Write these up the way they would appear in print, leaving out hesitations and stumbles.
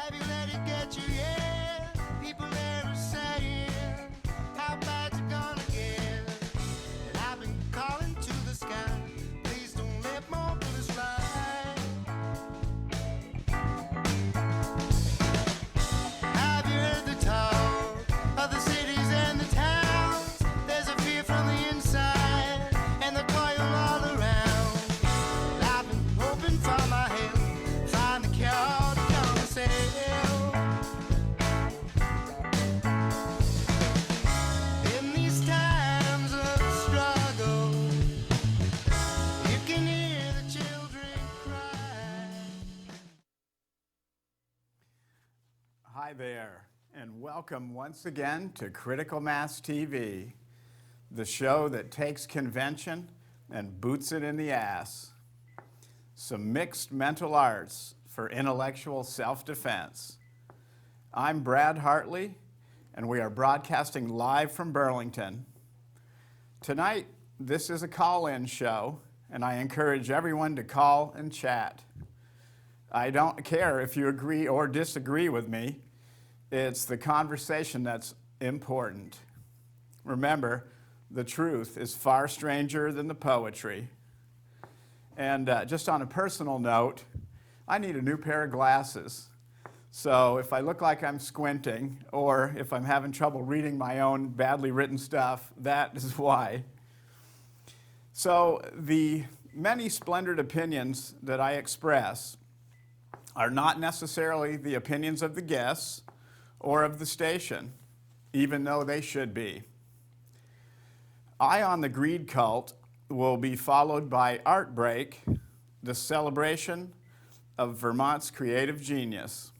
Have you let it get you yet? People there are saying, how bad's it gonna get? And I've been calling to the sky, please don't let more bullets fly. Have you heard the talk of the cities and the towns? There's a fear from the inside and the toil all around. And I've been hoping for my help, find the cure to come and sail. In these times of struggle, you can hear the children cry. Hi there, and welcome once again to Critical Mass TV, the show that takes convention and boots it in the ass. Some mixed mental arts for intellectual self-defense. I'm Brad Hartley, and we are broadcasting live from Burlington. Tonight, this is a call-in show, and I encourage everyone to call and chat. I don't care if you agree or disagree with me. It's the conversation that's important. Remember, the truth is far stranger than the poetry. And just on a personal note, I need a new pair of glasses. So if I look like I'm squinting, or if I'm having trouble reading my own badly written stuff, that is why. So the many splendid opinions that I express are not necessarily the opinions of the guests or of the station, even though they should be. Eye on the Greed Cult will be followed by Art Break, the celebration of Vermont's creative genius.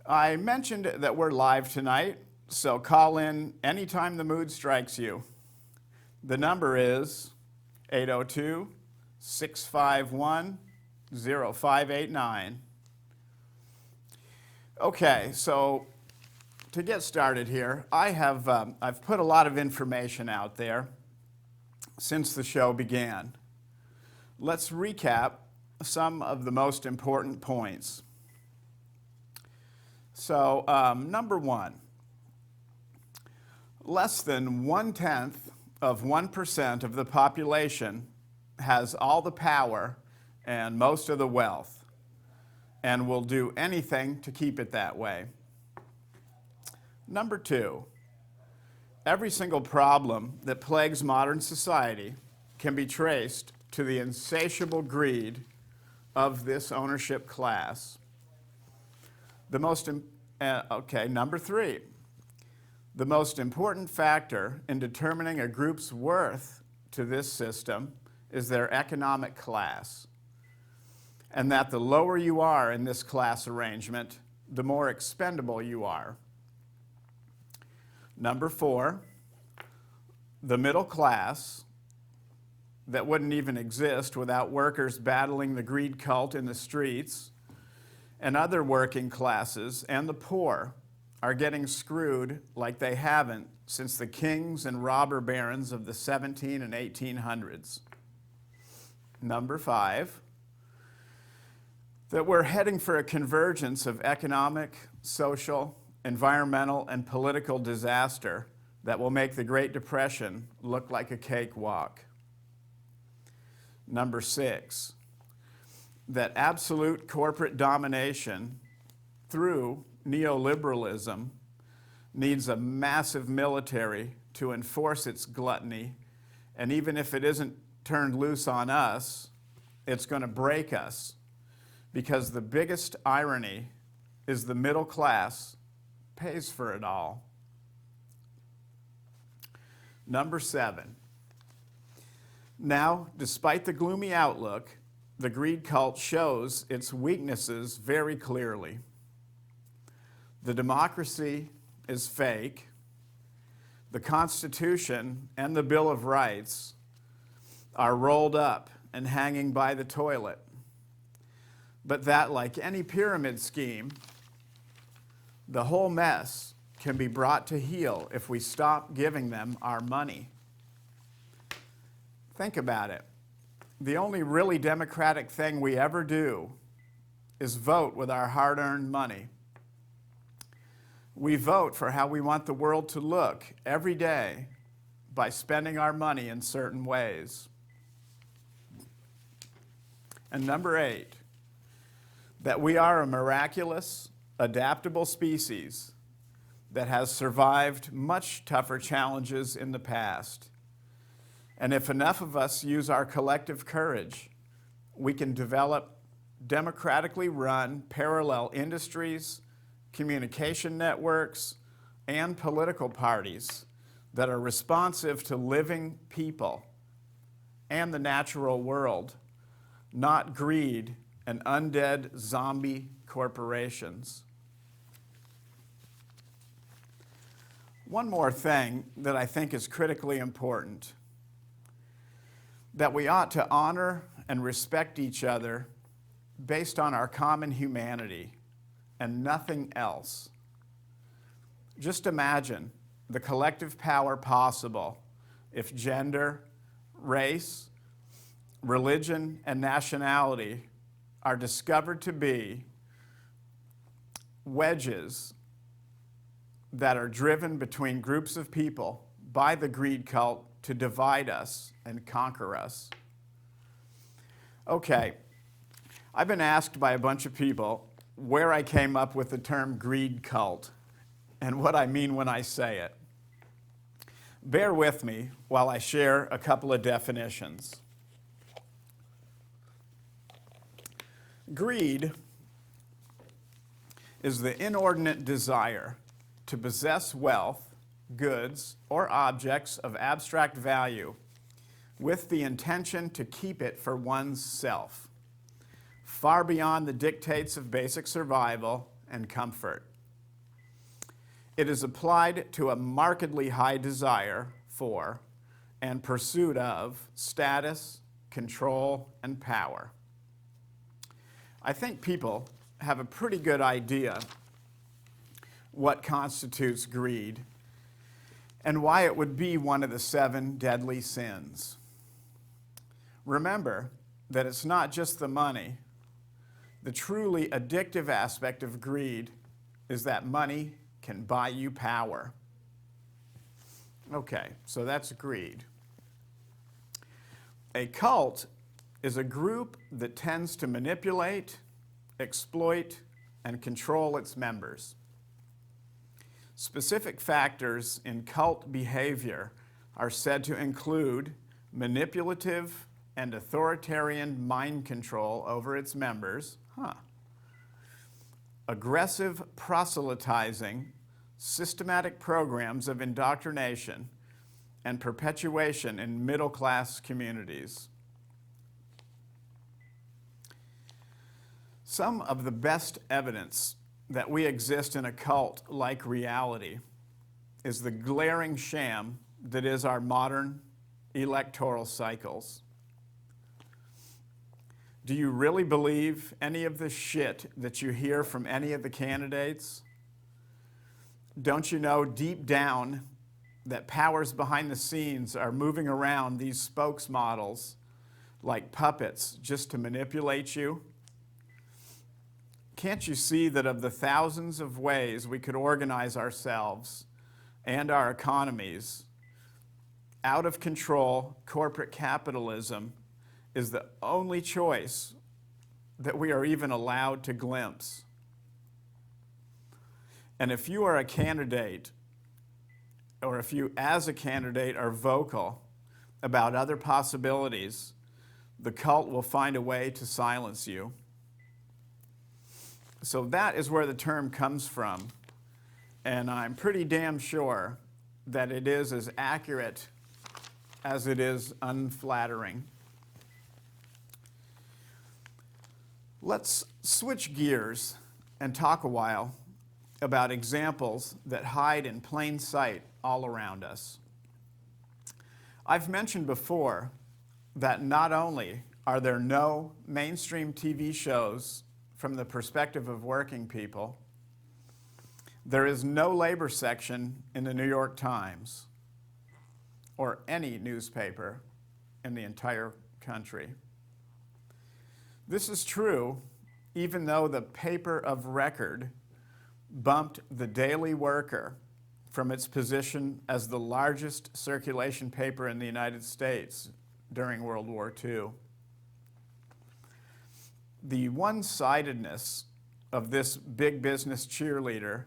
I mentioned that we're live tonight, so call in anytime the mood strikes you. The number is 802-651-0589. Okay, so to get started here, I've put a lot of information out there since the show began. Let's recap some of the most important points. So, number one, less than 1/10 of 1% of the population has all the power and most of the wealth, and will do anything to keep it that way. Number two, every single problem that plagues modern society can be traced to the insatiable greed of this ownership class. Number three, the most important factor in determining a group's worth to this system is their economic class, and that the lower you are in this class arrangement, the more expendable you are. Number four, the middle class that wouldn't even exist without workers battling the greed cult in the streets, and other working classes and the poor are getting screwed like they haven't since the kings and robber barons of the 17 and 1800s. Number five, that we're heading for a convergence of economic, social, environmental, and political disaster that will make the Great Depression look like a cakewalk. Number six, that absolute corporate domination through neoliberalism needs a massive military to enforce its gluttony, and even if it isn't turned loose on us, it's going to break us, because the biggest irony is the middle class pays for it all. Number seven, now, despite the gloomy outlook, the greed cult shows its weaknesses very clearly. The democracy is fake. The Constitution and the Bill of Rights are rolled up and hanging by the toilet. But that, like any pyramid scheme, the whole mess can be brought to heel if we stop giving them our money. Think about it. The only really democratic thing we ever do is vote with our hard-earned money. We vote for how we want the world to look every day by spending our money in certain ways. And number 8, that we are a miraculous, adaptable species that has survived much tougher challenges in the past. And if enough of us use our collective courage, we can develop democratically run parallel industries, communication networks, and political parties that are responsive to living people and the natural world, not greed and undead zombie corporations. One more thing that I think is critically important, that we ought to honor and respect each other based on our common humanity and nothing else. Just imagine the collective power possible if gender, race, religion, and nationality are discovered to be wedges that are driven between groups of people by the greed cult to divide us and conquer us. Okay, I've been asked by a bunch of people where I came up with the term greed cult and what I mean when I say it. Bear with me while I share a couple of definitions. Greed is the inordinate desire to possess wealth, goods, or objects of abstract value with the intention to keep it for one's self, far beyond the dictates of basic survival and comfort. It is applied to a markedly high desire for and pursuit of status, control, and power. I think people have a pretty good idea what constitutes greed and why it would be one of the 7 deadly sins. Remember that it's not just the money. The truly addictive aspect of greed is that money can buy you power. Okay, so that's greed. A cult is a group that tends to manipulate, exploit, and control its members. Specific factors in cult behavior are said to include manipulative and authoritarian mind control over its members, aggressive proselytizing, systematic programs of indoctrination, and perpetuation in middle-class communities. Some of the best evidence that we exist in a cult-like reality is the glaring sham that is our modern electoral cycles. Do you really believe any of the shit that you hear from any of the candidates? Don't you know deep down that powers behind the scenes are moving around these spokesmodels like puppets just to manipulate you? Can't you see that of the thousands of ways we could organize ourselves and our economies, out of control corporate capitalism is the only choice that we are even allowed to glimpse? And if you are a candidate, or if you as a candidate are vocal about other possibilities, the cult will find a way to silence you. So that is where the term comes from, and I'm pretty damn sure that it is as accurate as it is unflattering. Let's switch gears and talk a while about examples that hide in plain sight all around us. I've mentioned before that not only are there no mainstream TV shows from the perspective of working people, there is no labor section in the New York Times or any newspaper in the entire country. This is true even though the paper of record bumped the Daily Worker from its position as the largest circulation paper in the United States during World War II. The one-sidedness of this big business cheerleader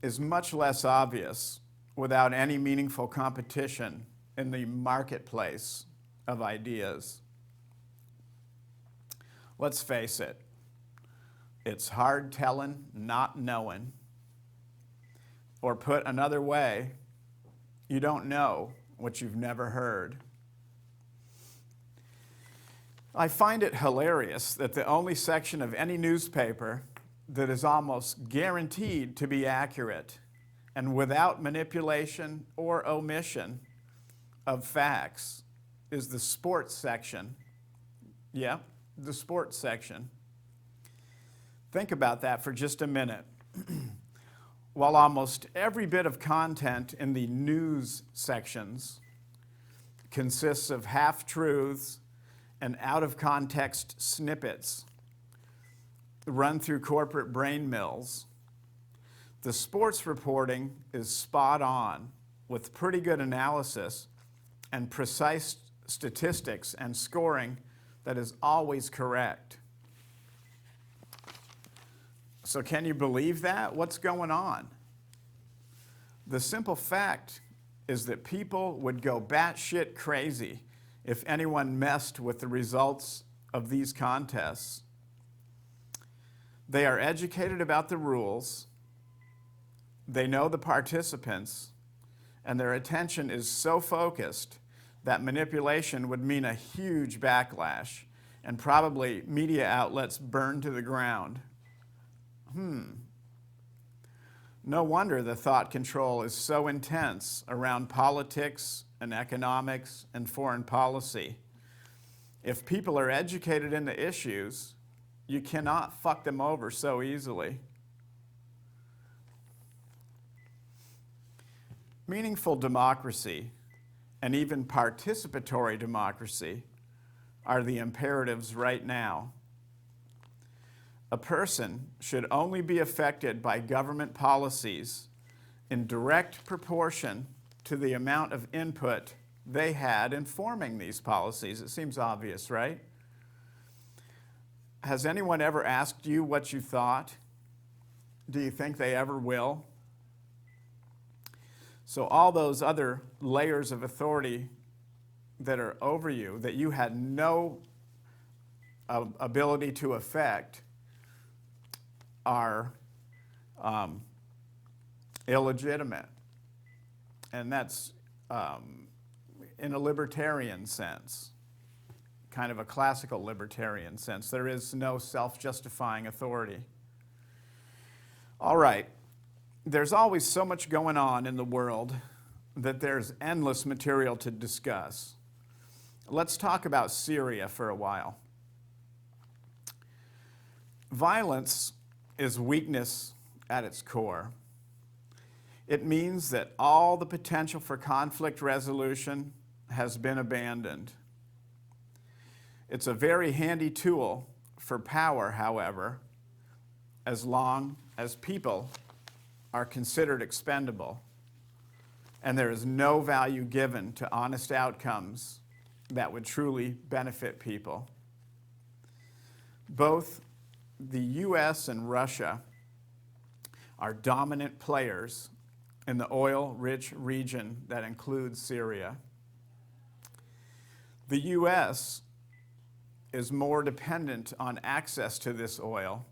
is much less obvious without any meaningful competition in the marketplace of ideas. Let's face it, it's hard telling, not knowing. Or put another way, you don't know what you've never heard. I find it hilarious that the only section of any newspaper that is almost guaranteed to be accurate and without manipulation or omission of facts is the sports section. Yeah, the sports section. Think about that for just a minute. While almost every bit of content in the news sections consists of half-truths and out-of-context snippets run through corporate brain mills, the sports reporting is spot on with pretty good analysis and precise statistics and scoring that is always correct. So can you believe that? What's going on? The simple fact is that people would go batshit crazy if anyone messed with the results of these contests. They are educated about the rules, they know the participants, and their attention is so focused that manipulation would mean a huge backlash and probably media outlets burned to the ground. No wonder the thought control is so intense around politics and economics and foreign policy. If people are educated in the issues, you cannot fuck them over so easily. Meaningful democracy and even participatory democracy are the imperatives right now. A person should only be affected by government policies in direct proportion to the amount of input they had in forming these policies. It seems obvious, right? Has anyone ever asked you what you thought? Do you think they ever will? So all those other layers of authority that are over you, that you had no ability to affect, are illegitimate. And that's in a libertarian sense, kind of a classical libertarian sense. There is no self-justifying authority. All right, there's always so much going on in the world that there's endless material to discuss. Let's talk about Syria for a while. Violence is weakness at its core. It means that all the potential for conflict resolution has been abandoned. It's a very handy tool for power, however, as long as people are considered expendable and there is no value given to honest outcomes that would truly benefit people. Both the U.S. and Russia are dominant players in the oil-rich region that includes Syria. The U.S. is more dependent on access to this oil,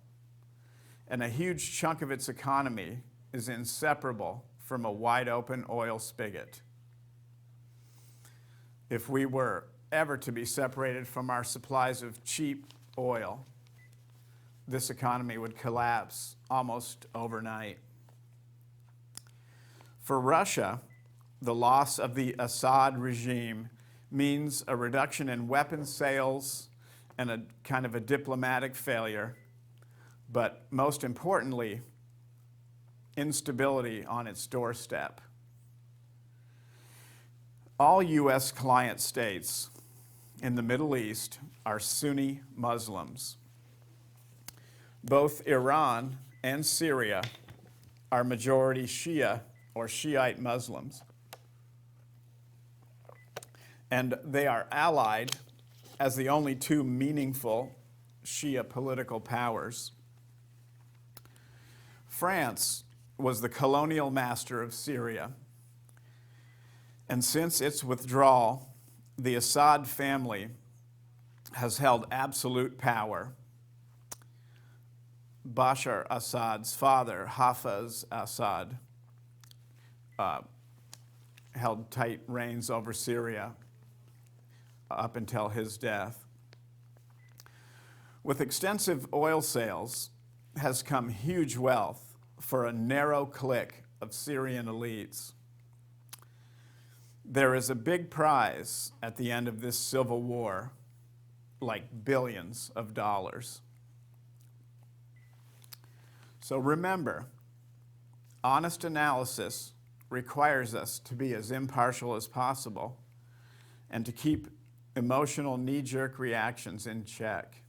and a huge chunk of its economy is inseparable from a wide-open oil spigot. If we were ever to be separated from our supplies of cheap oil, this economy would collapse almost overnight. For Russia, the loss of the Assad regime means a reduction in weapons sales and a kind of a diplomatic failure, but most importantly, instability on its doorstep. All U.S. client states in the Middle East are Sunni Muslims. Both Iran and Syria are majority Shia or Shiite Muslims, and they are allied as the only two meaningful Shia political powers. France was the colonial master of Syria, and since its withdrawal, the Assad family has held absolute power. Bashar Assad's father, Hafez Assad, held tight reins over Syria up until his death. With extensive oil sales has come huge wealth for a narrow clique of Syrian elites. There is a big prize at the end of this civil war, like billions of dollars. So remember, honest analysis requires us to be as impartial as possible and to keep emotional knee-jerk reactions in check.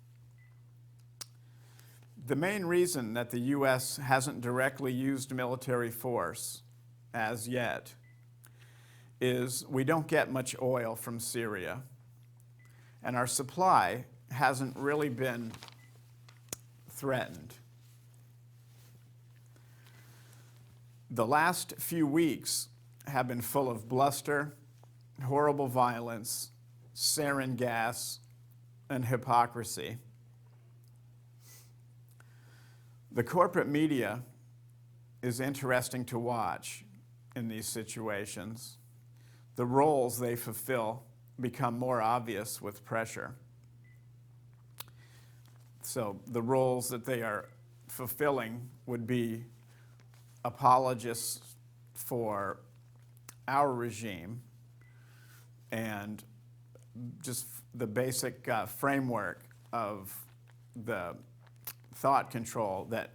The main reason that the U.S. hasn't directly used military force as yet is we don't get much oil from Syria, and our supply hasn't really been threatened. The last few weeks have been full of bluster, horrible violence, sarin gas, and hypocrisy. The corporate media is interesting to watch in these situations. The roles they fulfill become more obvious with pressure. So the roles that they are fulfilling would be apologists for our regime and just the basic framework of the thought control that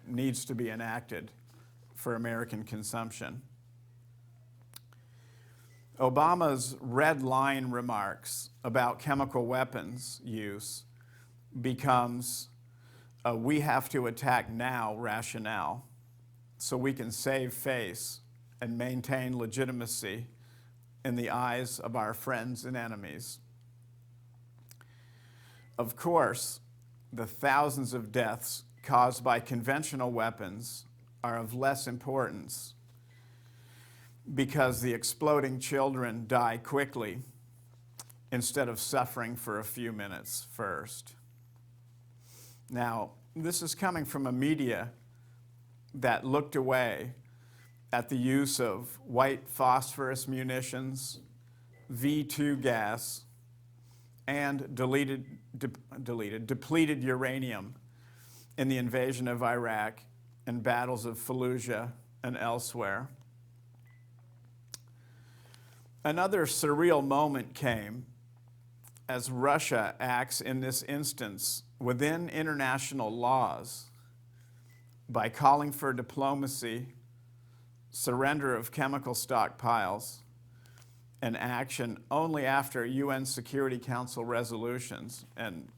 needs to be enacted for American consumption. Obama's red line remarks about chemical weapons use becomes a we have to attack now rationale so we can save face and maintain legitimacy in the eyes of our friends and enemies. Of course, the thousands of deaths caused by conventional weapons are of less importance because the exploding children die quickly instead of suffering for a few minutes first. Now, this is coming from a media that looked away at the use of white phosphorus munitions, V2 gas, and depleted uranium in the invasion of Iraq and battles of Fallujah and elsewhere. Another surreal moment came as Russia acts in this instance within international laws by calling for diplomacy, surrender of chemical stockpiles, and action only after UN Security Council resolutions. And,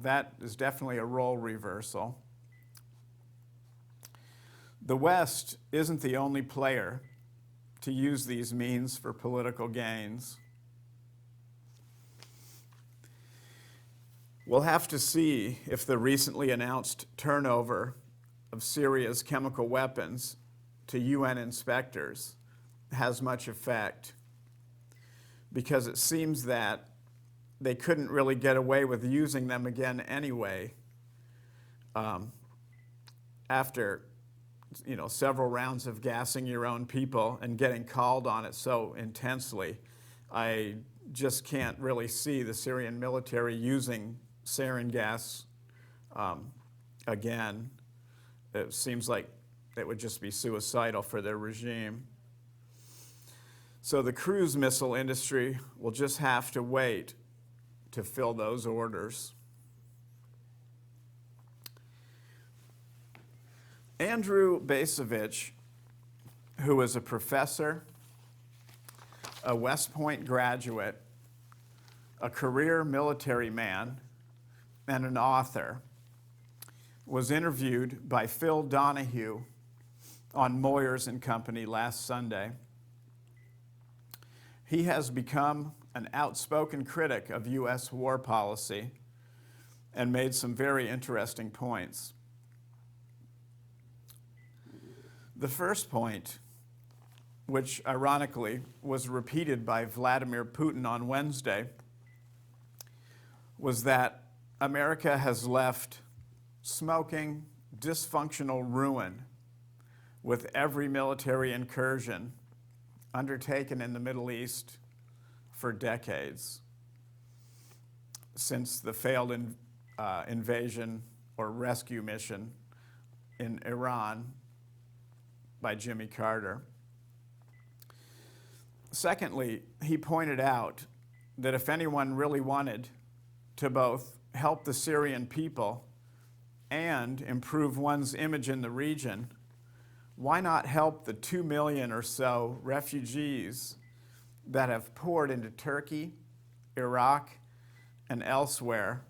that is definitely a role reversal. The West isn't the only player to use these means for political gains. We'll have to see if the recently announced turnover of Syria's chemical weapons to UN inspectors has much effect, because it seems that they couldn't really get away with using them again anyway after several rounds of gassing your own people and getting called on it so intensely. I just can't really see the Syrian military using sarin gas again. It seems like it would just be suicidal for their regime. So the cruise missile industry will just have to wait to fill those orders. Andrew Basovich, who is a professor, a West Point graduate, a career military man, and an author, was interviewed by Phil Donahue on Moyers and Company last Sunday. He has become an outspoken critic of U.S. war policy and made some very interesting points. The first point, which ironically was repeated by Vladimir Putin on Wednesday, was that America has left smoking, dysfunctional ruin with every military incursion undertaken in the Middle East for decades, since the failed invasion or rescue mission in Iran by Jimmy Carter. Secondly, he pointed out that if anyone really wanted to both help the Syrian people and improve one's image in the region, why not help the 2 million or so refugees that have poured into Turkey, Iraq, and elsewhere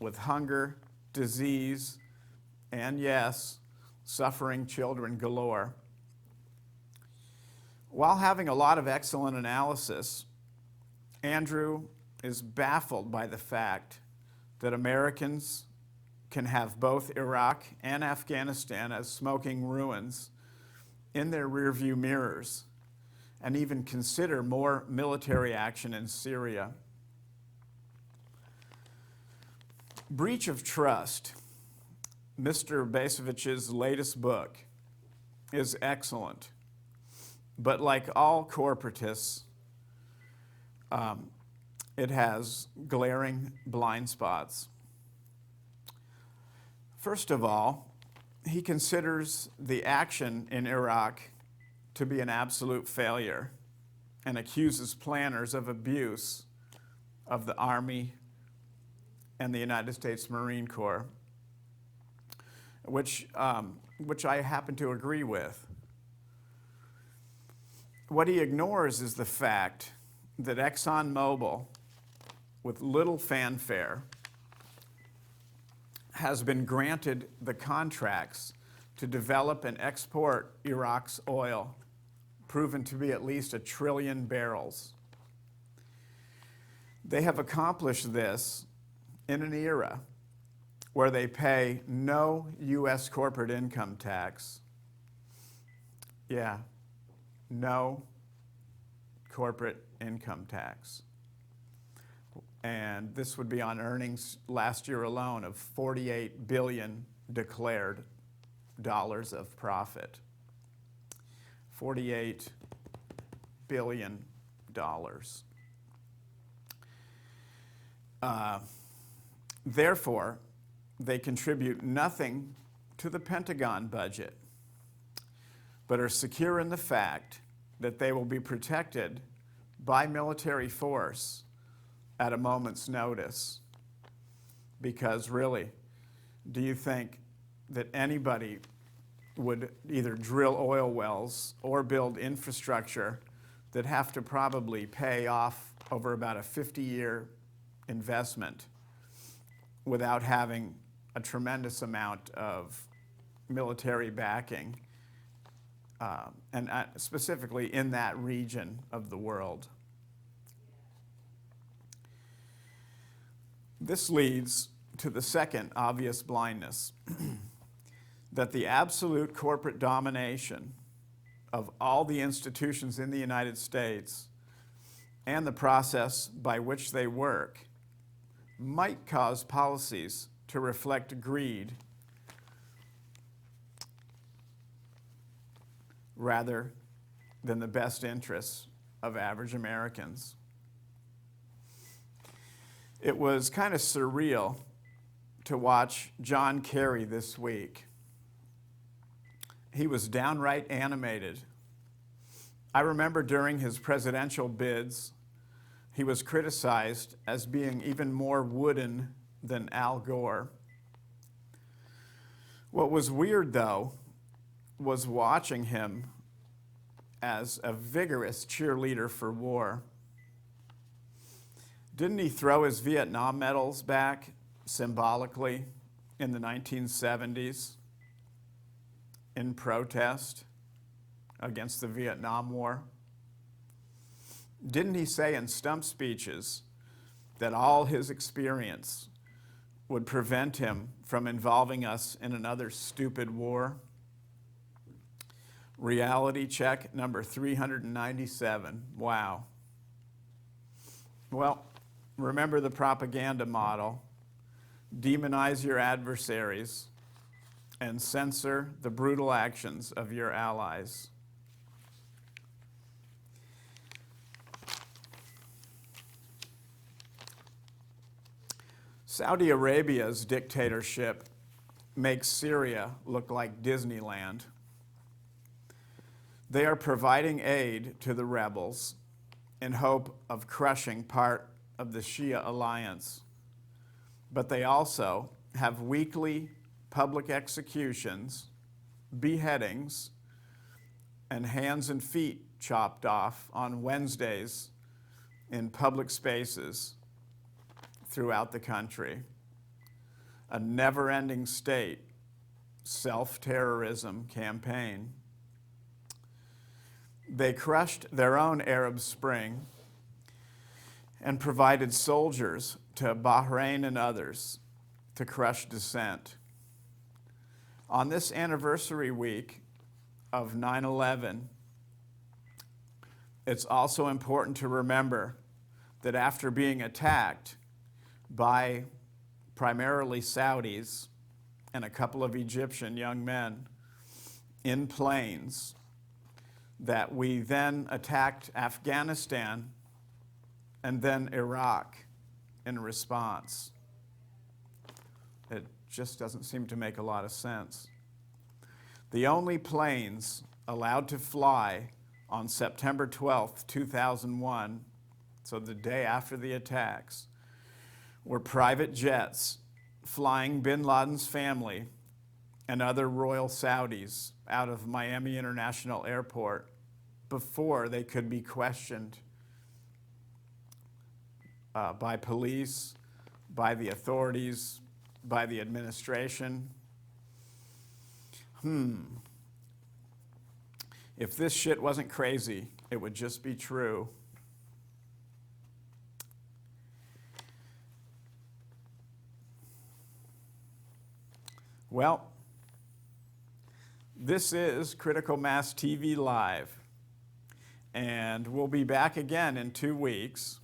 with hunger, disease, and yes, suffering children galore? While having a lot of excellent analysis, Andrew is baffled by the fact that Americans can have both Iraq and Afghanistan as smoking ruins in their rearview mirrors and even consider more military action in Syria. Breach of Trust, Mr. Bacevich's latest book, is excellent. But like all corporatists, it has glaring blind spots. First of all, he considers the action in Iraq to be an absolute failure and accuses planners of abuse of the Army and the United States Marine Corps, which I happen to agree with. What he ignores is the fact that ExxonMobil, with little fanfare, has been granted the contracts to develop and export Iraq's oil, proven to be at least 1 trillion barrels. They have accomplished this in an era where they pay no U.S. corporate income tax. Yeah, no corporate income tax. And this would be on earnings last year alone of $48 billion declared dollars of profit. $48 billion. Therefore, they contribute nothing to the Pentagon budget, but are secure in the fact that they will be protected by military force at a moment's notice. Because really, do you think that anybody would either drill oil wells or build infrastructure that have to probably pay off over about a 50-year investment without having a tremendous amount of military backing, and specifically in that region of the world? This leads to the second obvious blindness, that the absolute corporate domination of all the institutions in the United States and the process by which they work might cause policies to reflect greed rather than the best interests of average Americans. It was kind of surreal to watch John Kerry this week. He was downright animated. I remember during his presidential bids, he was criticized as being even more wooden than Al Gore. What was weird, though, was watching him as a vigorous cheerleader for war. Didn't he throw his Vietnam medals back symbolically in the 1970s in protest against the Vietnam War? Didn't he say in stump speeches that all his experience would prevent him from involving us in another stupid war? Reality check number 397. Wow. Well, remember the propaganda model. Demonize your adversaries and censor the brutal actions of your allies. Saudi Arabia's dictatorship makes Syria look like Disneyland. They are providing aid to the rebels in hope of crushing part of the Shia alliance. But they also have weekly public executions, beheadings, and hands and feet chopped off on Wednesdays in public spaces throughout the country. A never-ending state self-terrorism campaign. They crushed their own Arab Spring and provided soldiers to Bahrain and others to crush dissent. On this anniversary week of 9/11, it's also important to remember that after being attacked by primarily Saudis and a couple of Egyptian young men in planes, that we then attacked Afghanistan and then Iraq in response. It just doesn't seem to make a lot of sense. The only planes allowed to fly on September 12th, 2001, so the day after the attacks, were private jets flying bin Laden's family and other royal Saudis out of Miami International Airport before they could be questioned by police, by the authorities, by the administration. If this shit wasn't crazy, it would just be true. Well, this is Critical Mass TV Live, and we'll be back again in 2 weeks.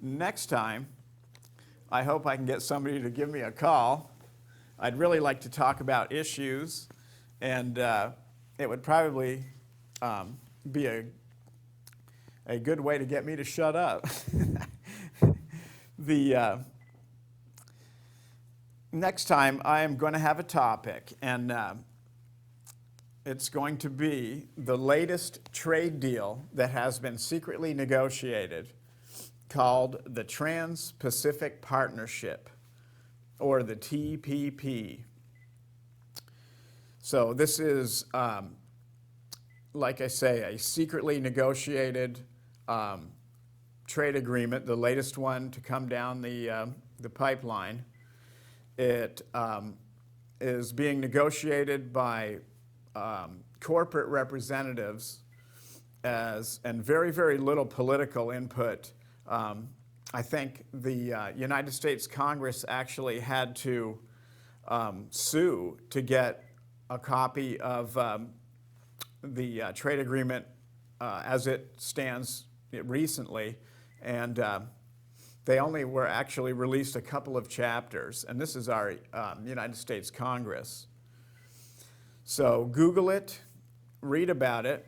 Next time, I hope I can get somebody to give me a call. I'd really like to talk about issues, and it would probably be a good way to get me to shut up. Next time, I am going to have a topic, and it's going to be the latest trade deal that has been secretly negotiated, called the Trans-Pacific Partnership, or the TPP. So this is, like I say, a secretly negotiated trade agreement, the latest one to come down the pipeline. It is being negotiated by corporate representatives and very, very little political input. I think the United States Congress actually had to sue to get a copy of the trade agreement as it stands recently, and they only were actually released a couple of chapters, and this is our United States Congress. So Google it, read about it,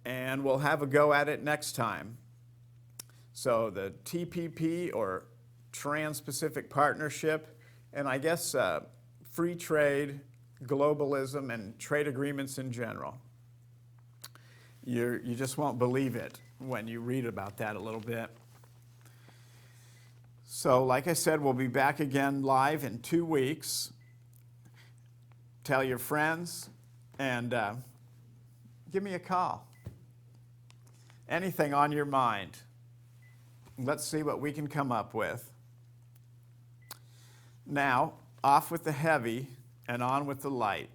and we'll have a go at it next time. So the TPP, or Trans-Pacific Partnership, and I guess free trade, globalism, and trade agreements in general. You just won't believe it when you read about that a little bit. So like I said, we'll be back again live in 2 weeks. Tell your friends, and give me a call. Anything on your mind. Let's see what we can come up with. Now, off with the heavy and on with the light.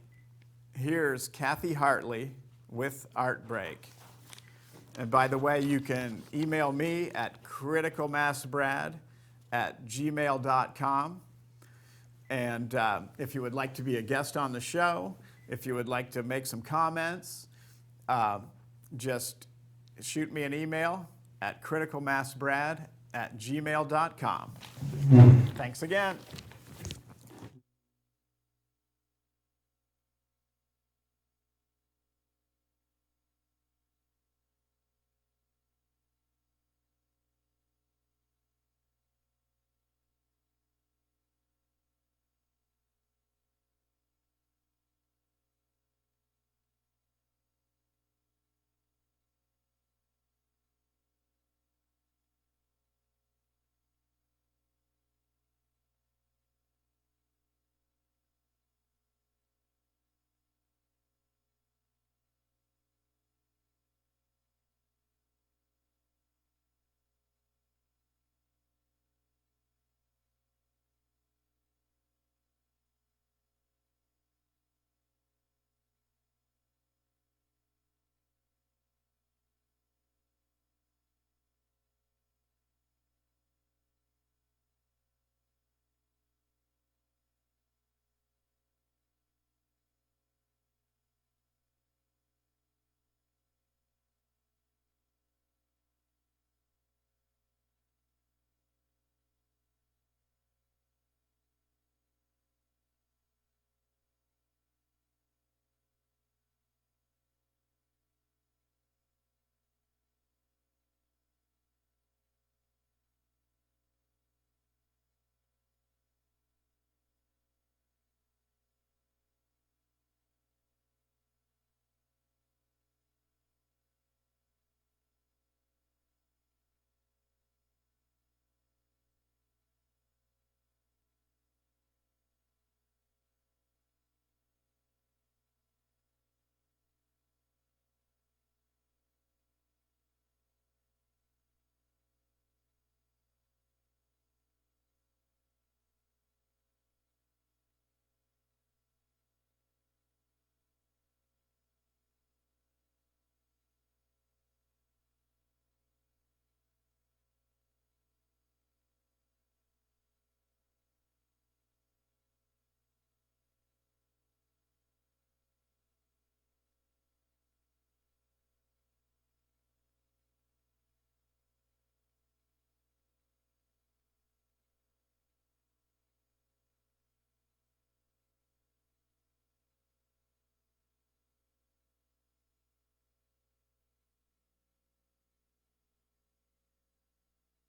Here's Kathy Hartley with Art Break. And by the way, you can email me at criticalmassbrad@gmail.com. And if you would like to be a guest on the show, if you would like to make some comments, just shoot me an email at criticalmassbrad@gmail.com. Thanks again.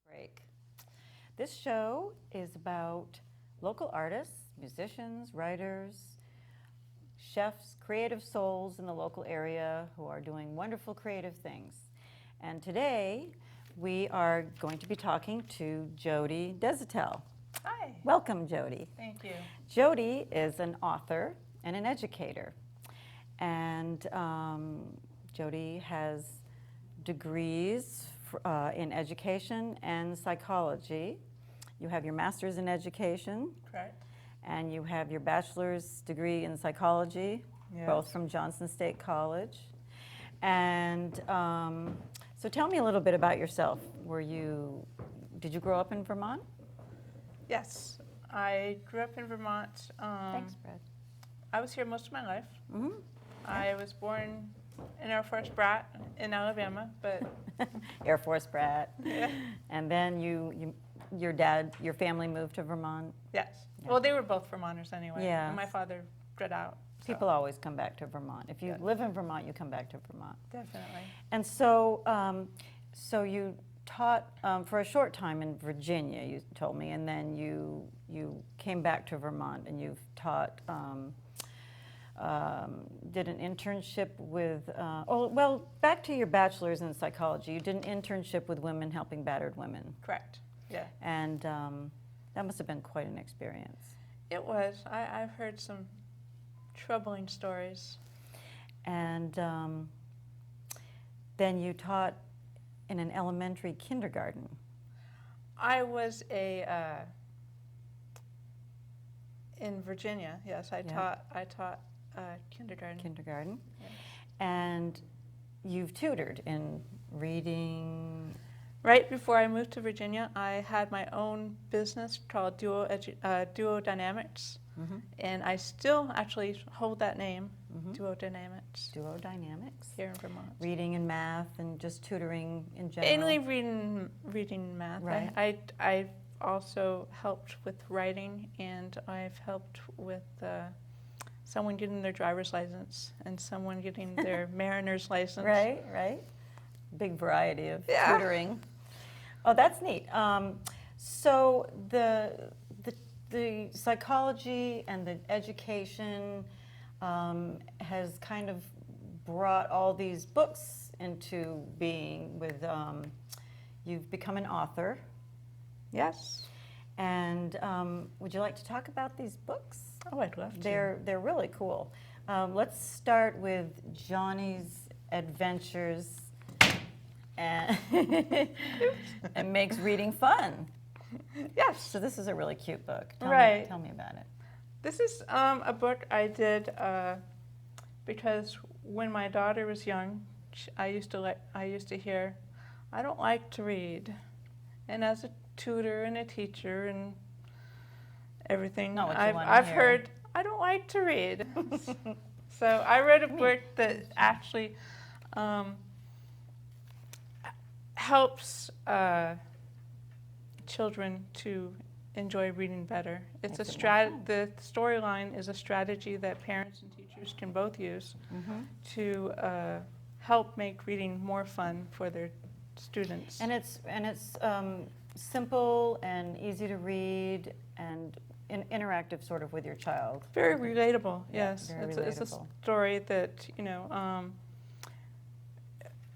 Break. This show is about local artists, musicians, writers, chefs, creative souls in the local area who are doing wonderful creative things. And today we are going to be talking to Jodi Desautels. Hi. Welcome, Jodi. Thank you. Jodi is an author and an educator. And Jodi has degrees in education and psychology. You have your master's in education. Correct. And you have your bachelor's degree in psychology, Yes. both from Johnson State College. And so tell me a little bit about yourself. Did you grow up in Vermont? Yes, I grew up in Vermont. Thanks, Brad. I was here most of my life. Mm-hmm. I was born an Air Force brat in Alabama, but Air Force brat. yeah. And then your family moved to Vermont. Yes. Yeah. Well, they were both Vermonters anyway. Yes. And my father dropped out. So. People always come back to Vermont. If you Yeah. live in Vermont, you come back to Vermont. Definitely. And so, so you taught for a short time in Virginia, you told me, and then you came back to Vermont and you've taught, did an internship with, back to your bachelor's in psychology. You did an internship with Women Helping Battered Women. Correct. Yeah. And that must have been quite an experience. It was. I've heard some troubling stories. And then you taught in an elementary kindergarten. I was In Virginia, yes, I Yeah. taught kindergarten. Kindergarten. Yeah. And you've tutored in reading. Right before I moved to Virginia, I had my own business called Duodynamics, and I still actually hold that name, Duodynamics, Duodynamics. here in Vermont. Reading and math and just tutoring in general. Mainly reading and math. Right. I've also helped with writing, and I've helped with someone getting their driver's license and someone getting their mariner's license. Right. Big variety of Yeah. tutoring. Oh, that's neat. So the psychology and the education has kind of brought all these books into being. With you've become an author, Yes. and would you like to talk about these books? Oh, I'd love to. They're really cool. Let's start with Johnny's Adventures, and it makes reading fun. Yes. So this is a really cute book. Right. Tell me about it. This is a book I did because when my daughter was young, I used to hear, "I don't like to read," and as a tutor and a teacher and everything, Not what you wanna I've hear. heard, "I don't like to read." So I wrote a book that actually helps children to enjoy reading better. It's Makes a it more fun. the storyline is a strategy that parents and teachers can both use to help make reading more fun for their students. And it's simple and easy to read and interactive sort of with your child. Very relatable, Yeah, yes. very It's a relatable. story that,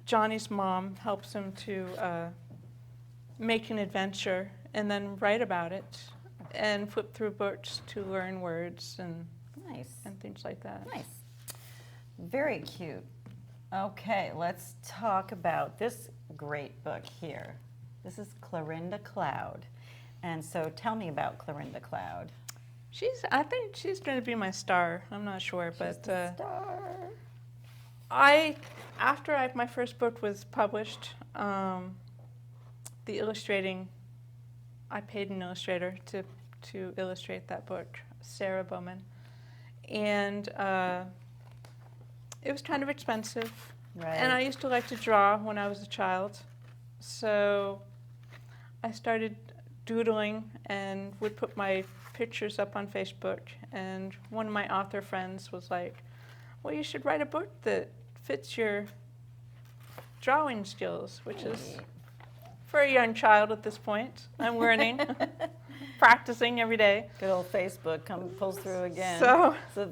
Johnny's mom helps him to make an adventure and then write about it and flip through books to learn words and Nice. things like that. Nice. Very cute. Okay, let's talk about this great book here. This is Clorinda Cloud. And so tell me about Clorinda Cloud. I think she's going to be my star. I'm not sure, She's but the star. after my first book was published, I paid an illustrator to illustrate that book, Sarah Bowman, and it was kind of expensive. Right. And I used to like to draw when I was a child, so I started doodling and would put my pictures up on Facebook. And one of my author friends was like, "Well, you should write a book that fits your drawing skills," which is for a young child at this point. I'm learning, practicing every day. Good old Facebook pulls through again. So So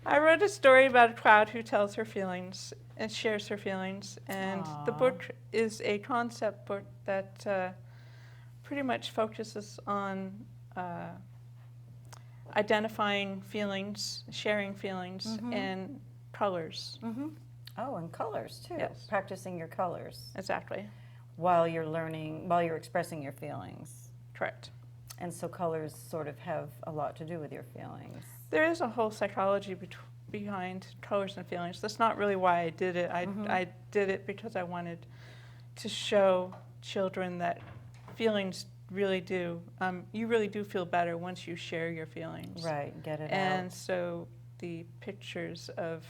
I wrote a story about a cloud who tells her feelings and shares her feelings. And the Aw. book is a concept book that pretty much focuses on identifying feelings, sharing feelings, and colors. Oh, and colors too. Yes. Practicing your colors Exactly. while you're expressing your feelings. Correct. And so colors sort of have a lot to do with your feelings. There is a whole psychology behind colors and feelings. That's not really why I did it. I did it because I wanted to show children that feelings really do, you really do feel better once you share your feelings. Right, get it And out. so the pictures of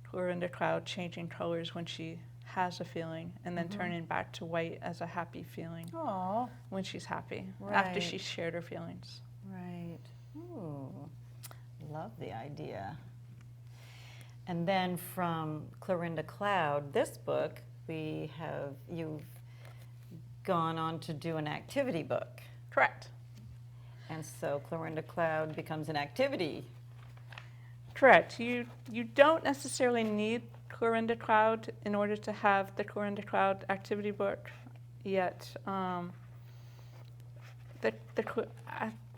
Clorinda Cloud changing colors when she has a feeling and then turning back to white as a happy feeling Oh, when she's happy, after Right. she's shared her feelings. right. Ooh, love the idea. And then from Clorinda Cloud, this book, you've gone on to do an activity book. Correct. And so Clorinda Cloud becomes an activity. Correct. You don't necessarily need Clorinda Cloud in order to have the Clorinda Cloud activity book yet.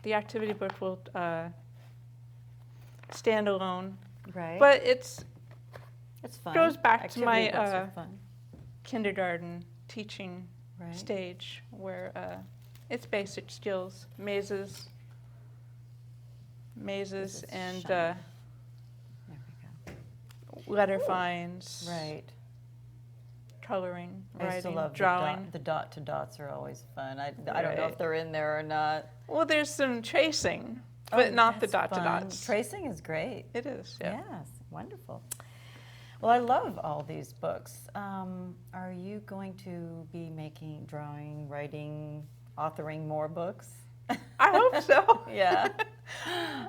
The activity book will stand alone, Right. but it's fun. goes back to my, Activity books are fun. kindergarten teaching Right. stage where it's basic skills, mazes, mazes This is and shiny. There we go. letter finds, Right. coloring, I used to writing, love drawing. the dot to dots are always fun. I don't know if Right. they're in there or not. Well, there's some tracing, but not the that's dot to fun. dots. Tracing is great. It is, yeah. Yes, wonderful. Well, I love all these books. Are you going to be making, drawing, writing, authoring more books? I hope so. Yeah.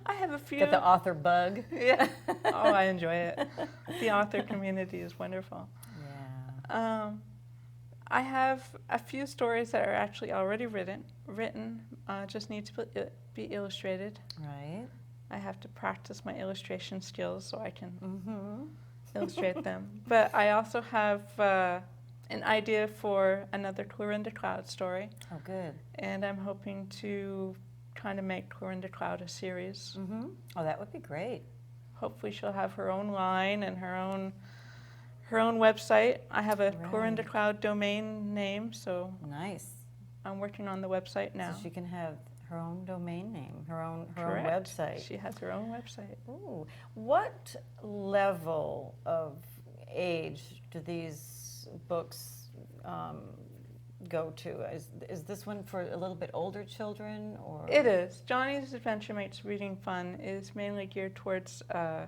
I have a few. Get the author bug. Yeah. Oh, I enjoy it. The author community is wonderful. Yeah. I have a few stories that are actually already written. Just need to be illustrated. Right. I have to practice my illustration skills so I can Mm-hmm. illustrate them. But I also have an idea for another Clorinda Cloud story, Oh, good. and I'm hoping to kind of make Clorinda Cloud a series. Mm-hmm. Oh, that would be great. Hopefully she'll have her own line and her own website. I have a Right. Clorinda Cloud domain name, so Nice. I'm working on the website now. So she can have her own domain name, her own Correct. website. She has her own website. Ooh. What level of age do these books go to? Is this one for a little bit older children, or? It is. Johnny's Adventure Mates Reading Fun is mainly geared towards, I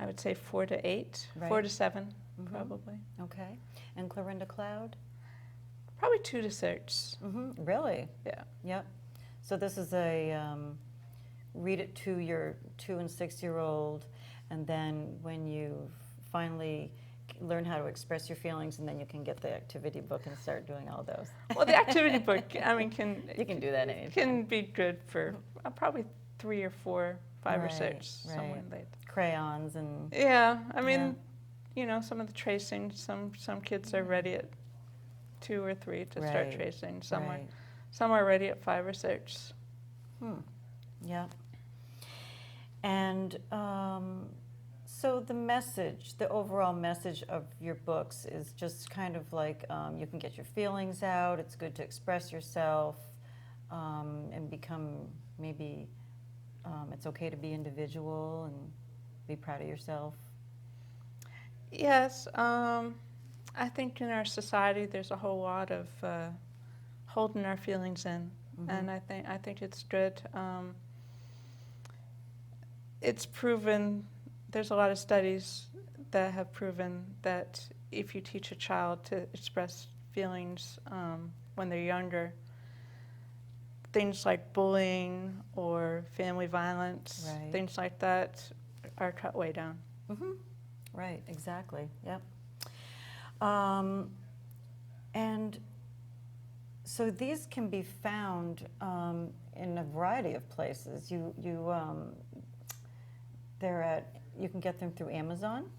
would say 4 to 8, Right. 4 to 7, Mhm. probably. Okay. And Clorinda Cloud? Probably 2 to 6. Mm-hmm. Really? Yeah. Yep. So this is a read it to your 2 and 6-year-old, and then when you finally learn how to express your feelings, and then you can get the activity book and start doing all those. Well, the activity book, I mean, You can do that anytime. can be good for probably 3 or 4, 5 or Right, 6, somewhere right. in there. Crayons and Yeah, I mean, you know, some of the tracing, some kids are ready at 2 or 3 to start Right, tracing. right. Some are ready at 5 or 6. Yeah. And so the message, the overall message of your books is just kind of like you can get your feelings out. It's good to express yourself and become maybe it's okay to be individual and be proud of yourself. Yes, I think in our society there's a whole lot of holding our feelings in, and I think it's good. It's proven. There's a lot of studies that have proven that if you teach a child to express feelings when they're younger, things like bullying or family violence, Right. things like that, are cut way down. Mm-hmm. Right, exactly. Yep. And so these can be found in a variety of places. You can get them through Amazon.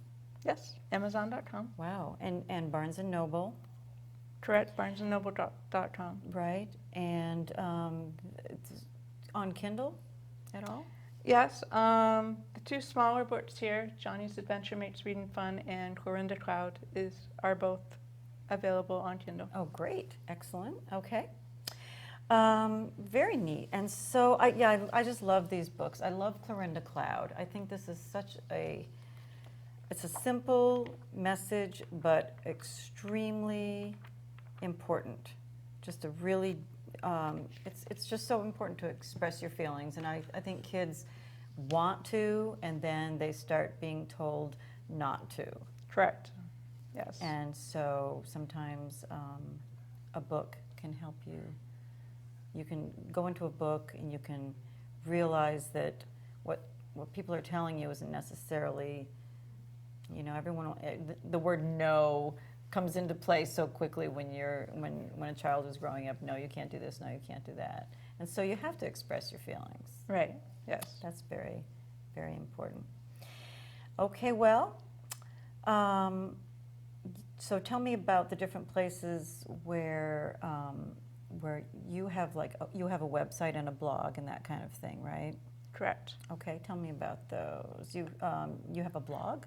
Yes, Amazon.com. Wow, and Barnes and Noble, Correct, BarnesandNoble.com. right? And it's on Kindle at all? Yes, the 2 smaller books here, Johnny's Adventure Mates Reading Fun and Clorinda Cloud, are both available on Kindle. Oh, great, excellent. Okay. Very neat. And so, I just love these books. I love Clorinda Cloud. I think this is it's a simple message, but extremely important. Just a really, it's just so important to express your feelings. And I think kids want to, and then they start being told not to. Correct, yes. And so sometimes a book can help you. You can go into a book and you can realize that what people are telling you isn't necessarily, everyone. The word no comes into play so quickly when a child is growing up. No, you can't do this. No, you can't do that. And so you have to express your feelings. Right, yes. That's very, very important. Okay, well, so tell me about the different places where you have you have a website and a blog and that kind of thing, right? Correct. Okay, tell me about those. You have a blog?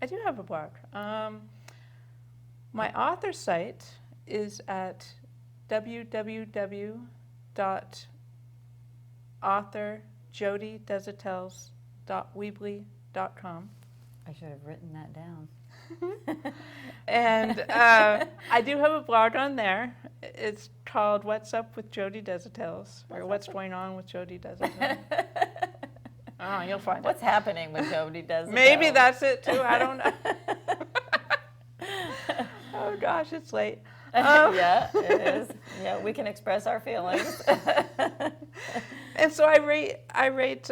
I do have a blog. My author site is at www.author jodidesautels.weebly.com. I should have written that down. And I do have a blog on there. It's called What's Up with Jodi Desautels, or What's Going On with Jodi Desautels. Oh, you'll find What's it. happening with Jodi Desautels? Maybe that's it too. I don't know. Oh gosh, it's late. Yeah, it is. Yeah, we can express our feelings. And so I rate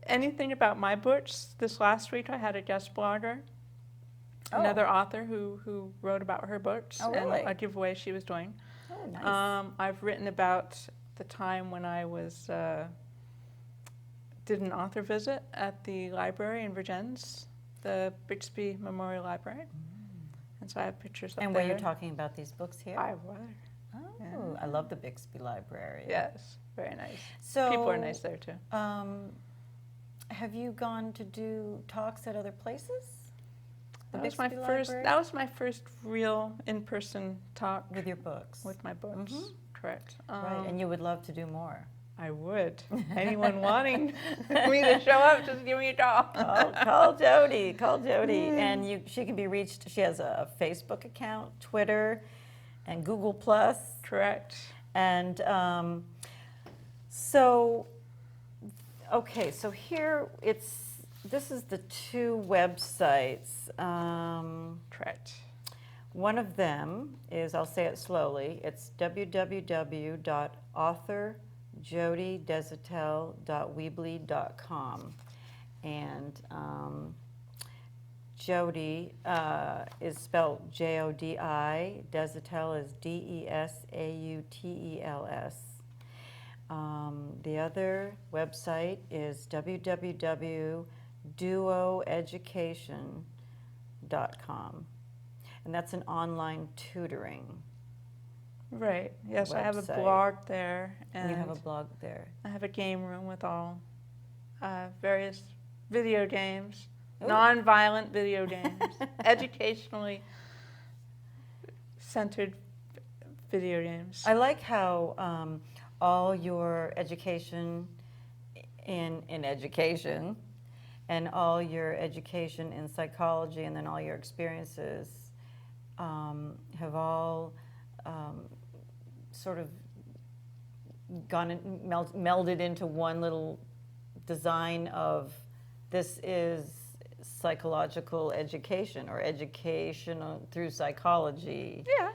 anything about my books. This last week I had a guest blogger, another author who wrote about her books really? and a giveaway she was doing. Oh, nice. I've written about the time when I was did an author visit at the library in Virgins, the Bixby Memorial Library. And so I have pictures up And there. were you talking about these books here? I was. Oh, Yeah. I love the Bixby Library. Yes, very nice. So People are nice there too. Have you gone to do talks at other places? The That was my Bixby first. Library? That was my first real in-person talk With your books? with my books. Mhm. Correct. Right, and you would love to do more. I would. Anyone wanting me to show up, just give me a call. Call Jodi. Call Jodi, and she can be reached. She has a Facebook account, Twitter, and Google Plus. Correct. And so, okay, so here this is the two websites. Correct. One of them is, I'll say it slowly, it's www.authorjodidesautel.weebly.com. And Jodi is spelled Jodi, Desautel is Desautels. The other website is www.duoeducation.com. And that's an online tutoring. Right. Yes, I have a Website. blog there, And and you have a blog there. I have a game room with all various video games, Ooh. non-violent video games, educationally centered video games. I like how all your education in education and all your education in psychology and then all your experiences have all sort of gone and melded into one little design of this is psychological education or education through psychology. Yeah.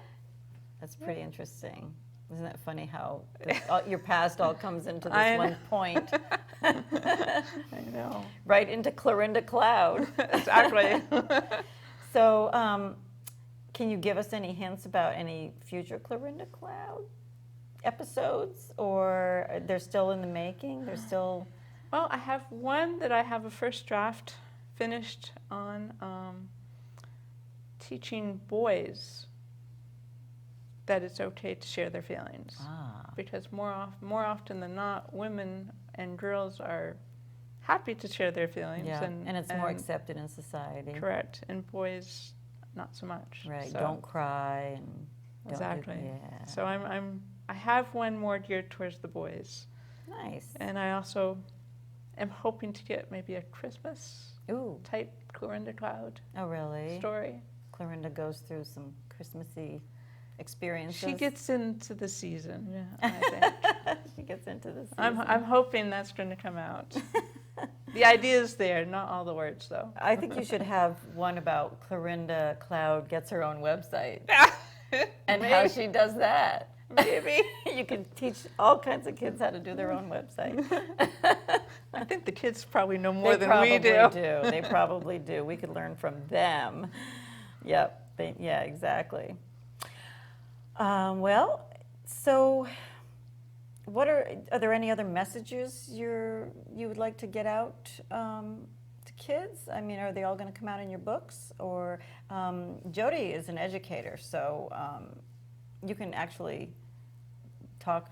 That's pretty interesting. Isn't that funny how your past all comes into this I one know. point? I know. Right into Clorinda Cloud. Exactly. So, can you give us any hints about any future Clorinda Cloud episodes, or they're still in the making? They're still. Well, I have one that I have a first draft finished on teaching boys that it's okay to share their feelings. Because more often than not, women and girls are happy to share their feelings. Yeah, and it's more accepted in society. Correct. And boys, not so much. Right. So, Don't cry and. Don't exactly. Yeah. So I have one more geared towards the boys. Nice. And I also am hoping to get maybe a Christmas Ooh. type Clorinda Cloud Oh, really? story. Clorinda goes through some Christmassy experiences. She gets into the season, yeah, I think. She gets into the season. I'm hoping that's going to come out. The idea is there, not all the words, though. I think you should have one about Clorinda Cloud gets her own website and how she does that. Maybe. You can teach all kinds of kids how to do their own website. I think the kids probably know more They than we do. They probably do. We could learn from them. Yep. Yeah, exactly. Well, so what are there any other messages you would like to get out to kids? I mean, are they all going to come out in your books? Or Jodi is an educator, so you can actually talk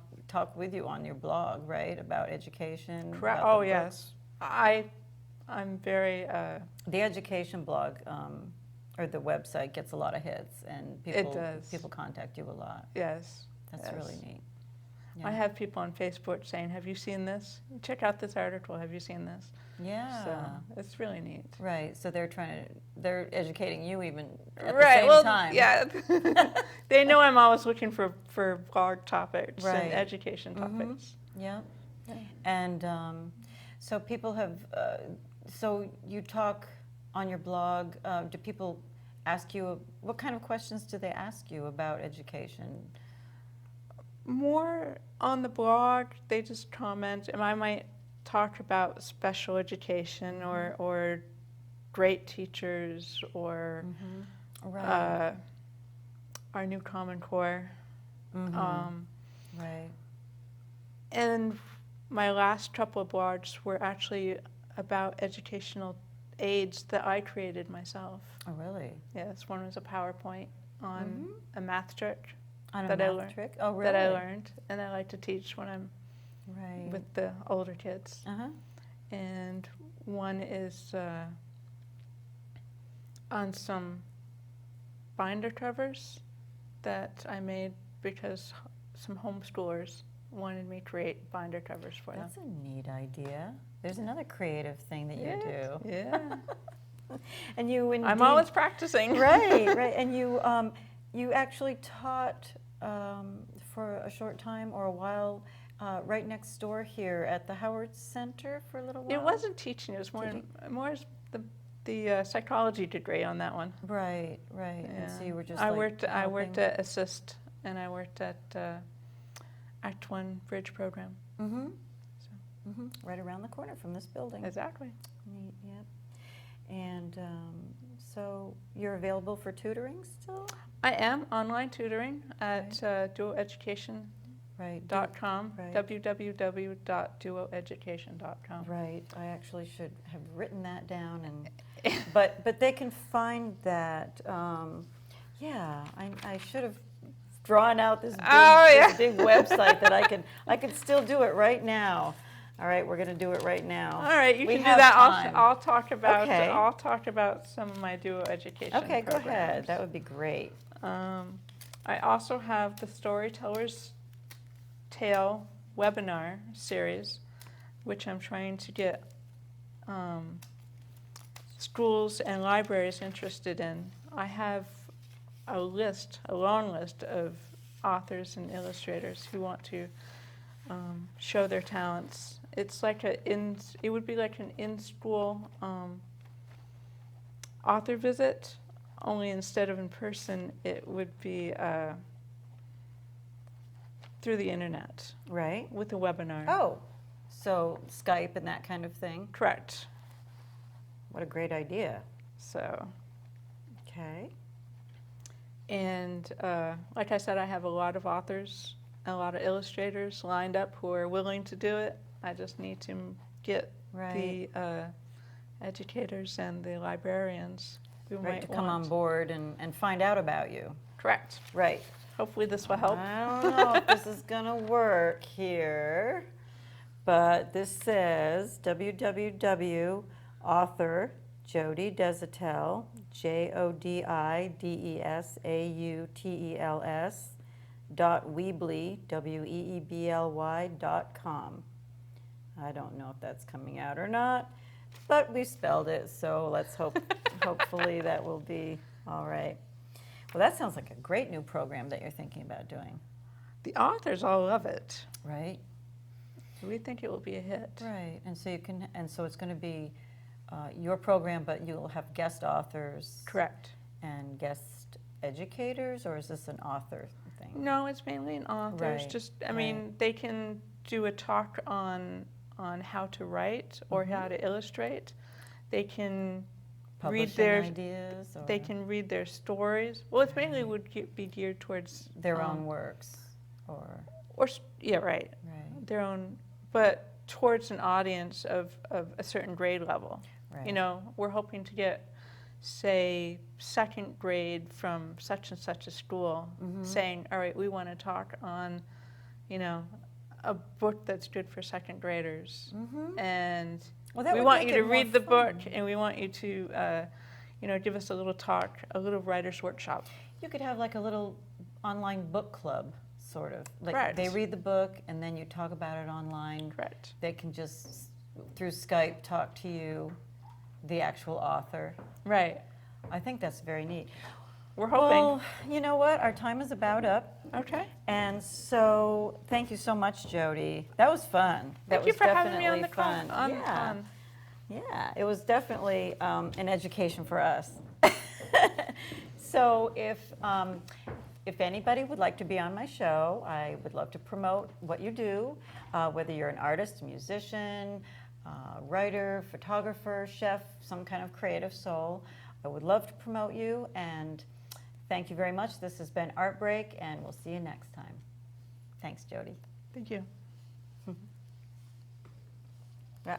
with you on your blog, right, about education. Correct. about Oh, the yes. books. I'm very, The education blog or the website gets a lot of hits, and It does. people contact you a lot. yes. That's yes. really neat. Yeah. I have people on Facebook saying, have you seen this? Check out this article, have you seen this? Yeah. So it's really neat. Right. So they're educating you even at Right, the same time. yeah. They know I'm always looking for blog topics Right. and education topics. Yeah. And so people have, so you talk on your blog, do people ask you, what kind of questions do they ask you about education? More on the blog, they just comment, and I might talk about special education or great teachers or Right. our new Common Core. Right. And my last couple of blogs were actually about educational aids that I created myself. Oh, really? Yes, one was a PowerPoint on a math trick On a that I math learned. trick? Oh, really? That I learned, and I like to teach when I'm Right. with the older kids. Uh-huh. And one is on some binder covers that I made because some homeschoolers wanted me to create binder covers for That's them. a neat idea. There's another creative thing that you do. Yeah. And you indeed... I'm always practicing. Right, right. And you actually taught for a short time or a while right next door here at the Howard Center for a little while? It wasn't teaching, it was more as the psychology degree on that one. Right, right. And so you were just I like worked helping? at Assist, and I worked at Act One Bridge Program. Mm-hmm. Right around the corner from this building. Exactly. Neat, yep. And so you're available for tutoring still? I am online tutoring at duoeducation.com, Right. Right. www.duoeducation.com. Right. I actually should have written that down, and but they can find that. Yeah, I should have drawn out this big website that I can still do it right now. All right, we're going to do it right now. All right, you We can do have that. time. I'll talk about Okay. I'll talk about some of my duo education Okay, go ahead. programs. That would be great. I also have the Storyteller's Tale webinar series, which I'm trying to get schools and libraries interested in. I have a long list of authors and illustrators who want to show their talents. It's like it would be like an in-school author visit, only instead of in person, it would be through the internet Right. with a webinar. Oh, so Skype and that kind of thing. Correct. What a great idea. So, Okay. and like I said, I have a lot of authors and a lot of illustrators lined up who are willing to do it. I just need to get Right. the educators and the librarians who Right, might to come want. on board and find out about you. Correct. Right. Hopefully this will help. I don't know if this is going to work here, but this says www.author Jodi Desautels, JODIDESAUTELS .weebly.com. I don't know if that's coming out or not, but we spelled it, so let's hope. Hopefully that will be all right. Well, that sounds like a great new program that you're thinking about doing, The authors all love it. right? We think it will be a hit. Right, and so it's going to be your program, but you'll have guest authors. Correct. And guest educators, or is this an author thing? No, it's mainly an authors. Right, Just, I mean, they can do a talk on how to write or how to illustrate. They can read Publishing their ideas, or They can read their stories. Well, it's mainly would be geared towards their own works, yeah, right, right, their own, but towards an audience of a certain grade level. right. You know, we're hoping to get, say, second grade from such and such a school saying, all right, we want to talk on, you know, a book that's good for second graders. And Well, that we would want make you it to more read the book, fun. and we want you to, you know, give us a little talk, a little writer's workshop. You could have like a little online book club, sort of. Like Right. they read the book and then you talk about it online. Correct. They can just, through Skype, talk to you, the actual author. Right. I think that's very neat. We're hoping. Well, you know what? Our time is about up. Okay. And so, thank you so much, Jodi. That was fun. Thank you for having me on the fun. call. Yeah. Yeah, it was definitely an education for us. So if anybody would like to be on my show, I would love to promote what you do, whether you're an artist, musician, writer, photographer, chef, some kind of creative soul. I would love to promote you, and thank you very much. This has been Art Break, and we'll see you next time. Thanks, Jodi. Thank you. Yeah.